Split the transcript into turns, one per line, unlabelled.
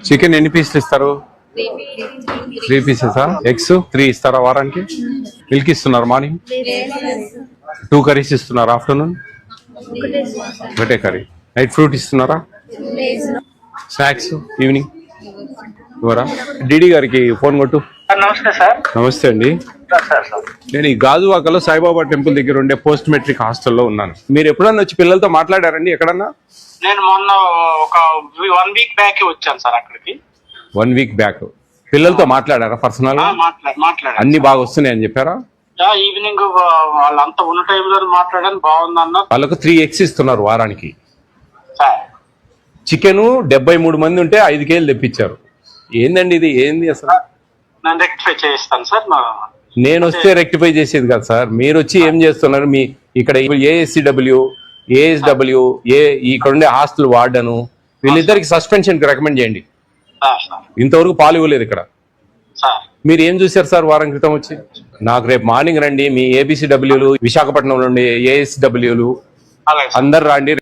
Chicken ఎన్ని పీసులు ఇస్తారు? 3 పీసెసా? ఎగ్స్ 3 ఇస్తారా వారానికి? మిల్క్ ఇస్తున్నారు మార్నింగ్? 2 కర్రీస్ ఇస్తున్నారు. ఆఫ్టర్నూన్ ఒకటే కర్రీ. నైట్ ఫ్రూట్ ఇస్తున్నారా? స్నాక్స్ ఈవినింగ్ ఇవ్వరా? డిడి గారికి ఫోన్ కొట్టు.
నమస్తే సార్.
నమస్తే అండి. నేను ఈ గాజువాకలో సాయిబాబా టెంపుల్ దగ్గర ఉండే పోస్ట్ మెట్రిక్ హాస్టల్లో ఉన్నాను. మీరు ఎప్పుడన్నా వచ్చి పిల్లలతో మాట్లాడారండి ఎక్కడన్నా?
నేను మొన్న ఒక 1 వీక్ బ్యాక్ వచ్చాను సార్ అక్కడికి.
1 వీక్ బ్యాక్ పిల్లలతో మాట్లాడారా పర్సనల్?
మాట్లాడాను.
అన్ని బాగా వస్తున్నాయని చెప్పారా?
ఈవినింగ్ వాళ్ళంతా ఉన్న టైంలో మాట్లాడాను, బాగుందన్న.
వాళ్ళకు 3 ఎగ్స్ ఇస్తున్నారు వారానికి.
సార్
చికెన్ 73 మంది ఉంటే 5 కేజీలు తెప్పించారు. ఏందండి ఇది? ఏంది అసలు?
నేను రెక్టిఫై చేయిస్తాను సార్.
నేను వస్తే రెక్టిఫై చేసేది కాదు సార్. మీరు వచ్చి ఏం చేస్తున్నారు? మీ ఇక్కడ ఏఎస్సిడబ్ల్యూ, ఏఎస్డబ్ల్యూ, ఇక్కడ ఉండే హాస్టల్ వార్డను వీళ్ళిద్దరికి సస్పెన్షన్ కి రికమెండ్ చేయండి. ఇంతవరకు పాలు ఇవ్వలేదు ఇక్కడ. మీరు ఏం చూసారు సార్ వారం క్రితం వచ్చి? నాకు రేపు మార్నింగ్ రండి. మీ ఏబిసిడబ్ల్యూలు, విశాఖపట్నంలో ఉండే ఏఎస్డబ్ల్యూలు అందరు రండి.